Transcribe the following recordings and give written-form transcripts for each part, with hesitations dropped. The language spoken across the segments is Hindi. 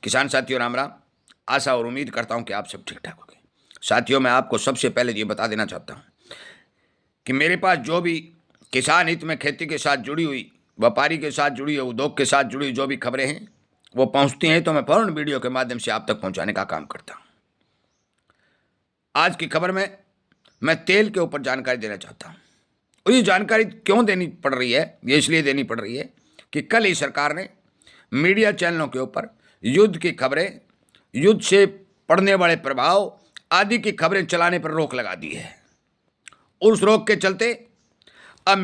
किसान साथियों राम राम। आशा और उम्मीद करता हूं कि आप सब ठीक ठाक होंगे। साथियों, मैं आपको सबसे पहले ये बता देना चाहता हूं कि मेरे पास जो भी किसान हित में खेती के साथ जुड़ी हुई, व्यापारी के साथ जुड़ी हुई, उद्योग के साथ जुड़ी जो भी खबरें हैं वो पहुंचती हैं तो मैं फौरन वीडियो के माध्यम से आप तक पहुंचाने का काम करता हूं। आज की खबर में मैं तेल के ऊपर जानकारी देना चाहता हूं। और ये जानकारी क्यों देनी पड़ रही है? ये इसलिए देनी पड़ रही है कि कल ही सरकार ने मीडिया चैनलों के ऊपर युद्ध की खबरें, युद्ध से पड़ने वाले प्रभाव आदि की खबरें चलाने पर रोक लगा दी है। उस रोक के चलते अब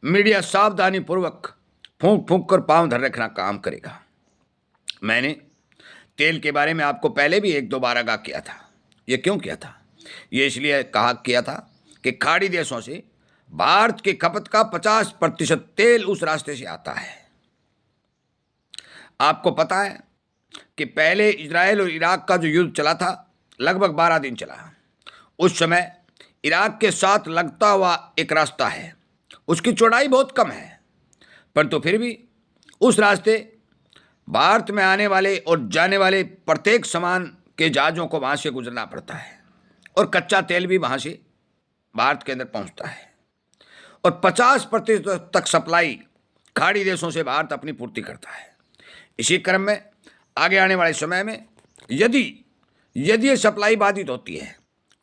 मीडिया सावधानी पूर्वक फूंक फूंक कर पांव धर रखना काम करेगा। मैंने तेल के बारे में आपको पहले भी एक दो बार आगाह किया था। ये क्यों किया था? ये इसलिए किया था कि खाड़ी देशों से भारत की खपत का 50% तेल उस रास्ते से आता है। आपको पता है कि पहले इजराइल और इराक का जो युद्ध चला था लगभग 12 दिन चला। उस समय इराक के साथ लगता हुआ एक रास्ता है, उसकी चौड़ाई बहुत कम है, परंतु फिर भी उस रास्ते भारत में आने वाले और जाने वाले प्रत्येक सामान के जहाज़ों को वहाँ से गुजरना पड़ता है और कच्चा तेल भी वहाँ से भारत के अंदर पहुँचता है और 50% तक सप्लाई खाड़ी देशों से भारत अपनी पूर्ति करता है। इसी क्रम में आगे आने वाले समय में यदि ये सप्लाई बाधित होती है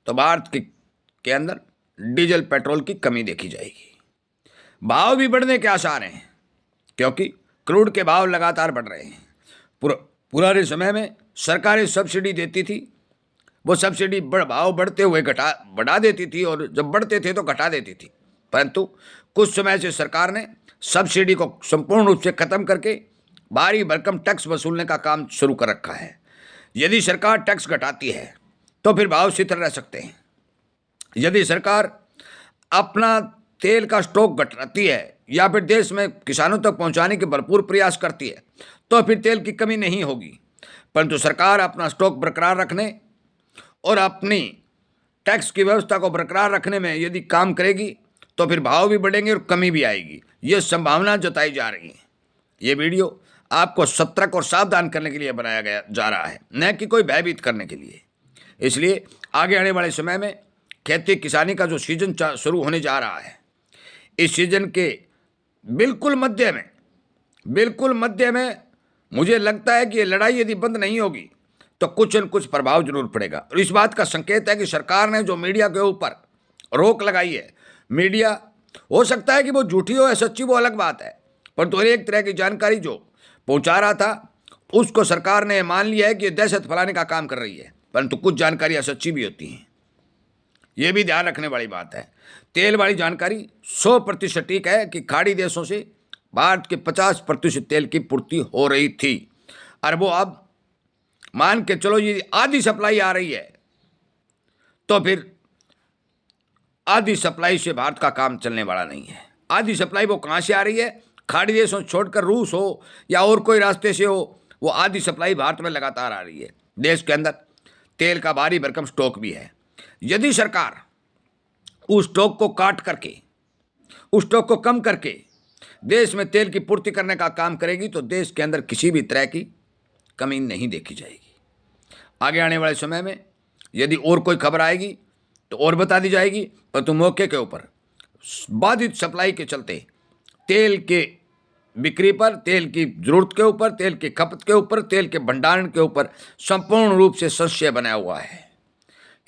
तो भारत के अंदर डीजल पेट्रोल की कमी देखी जाएगी। भाव भी बढ़ने के आसार हैं क्योंकि क्रूड के भाव लगातार बढ़ रहे हैं। पुराने समय में सरकारें सब्सिडी देती थी, वो सब्सिडी भाव बढ़ते हुए बढ़ा देती थी और जब बढ़ते थे तो घटा देती थी, परंतु कुछ समय से सरकार ने सब्सिडी को संपूर्ण रूप से खत्म करके भारी भरकम टैक्स वसूलने का काम शुरू कर रखा है। यदि सरकार टैक्स घटाती है तो फिर भाव स्थिर रह सकते हैं। यदि सरकार अपना तेल का स्टॉक घटाती है या फिर देश में किसानों तक पहुंचाने के भरपूर प्रयास करती है तो फिर तेल की कमी नहीं होगी, परंतु सरकार अपना स्टॉक बरकरार रखने और अपनी टैक्स की व्यवस्था को बरकरार रखने में यदि काम करेगी तो फिर भाव भी बढ़ेंगे और कमी भी आएगी। ये संभावना जताई जा रही है। ये वीडियो आपको सतर्क और सावधान करने के लिए बनाया जा रहा है, न कि कोई भयभीत करने के लिए। इसलिए आगे आने वाले समय में खेती किसानी का जो सीजन शुरू होने जा रहा है, इस सीजन के बिल्कुल मध्य में मुझे लगता है कि ये लड़ाई यदि बंद नहीं होगी तो कुछ न कुछ प्रभाव जरूर पड़ेगा। और इस बात का संकेत है कि सरकार ने जो मीडिया के ऊपर रोक लगाई है, मीडिया हो सकता है कि वो झूठी हो या सच्ची, वो अलग बात है, परंतु हर एक तरह की जानकारी जो पहुंचा रहा था उसको सरकार ने मान लिया है कि दहशत फैलाने का काम कर रही है, परंतु कुछ जानकारियां सच्ची भी होती हैं। ये भी ध्यान रखने वाली बात है। तेल वाली जानकारी 100% सटीक है कि खाड़ी देशों से भारत के 50% तेल की पूर्ति हो रही थी और वो अब मान के चलो ये आधी सप्लाई आ रही है तो फिर आधी सप्लाई से भारत का काम चलने वाला नहीं है। आधी सप्लाई वो कहाँ से आ रही है? खाड़ी देशों छोड़कर रूस हो या और कोई रास्ते से हो, वो आधी सप्लाई भारत में लगातार आ रही है। देश के अंदर तेल का भारी भरकम स्टॉक भी है। यदि सरकार उस स्टॉक को काट करके, उस स्टॉक को कम करके देश में तेल की पूर्ति करने का काम करेगी तो देश के अंदर किसी भी तरह की कमी नहीं देखी जाएगी। आगे आने वाले समय में यदि और कोई खबर आएगी तो और बता दी जाएगी, परंतु मौके के ऊपर बाधित सप्लाई के चलते तेल के बिक्री पर, तेल की जरूरत के ऊपर, तेल की खपत के ऊपर, तेल के भंडारण के ऊपर संपूर्ण रूप से संशय बना हुआ है।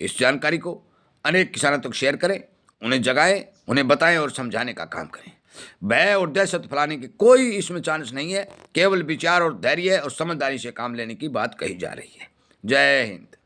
इस जानकारी को अनेक किसानों तक शेयर करें, उन्हें जगाएं, उन्हें बताएं और समझाने का काम करें। भय और दहशत फैलाने की कोई इसमें चांस नहीं है, केवल विचार और धैर्य और समझदारी से काम लेने की बात कही जा रही है। जय हिंद।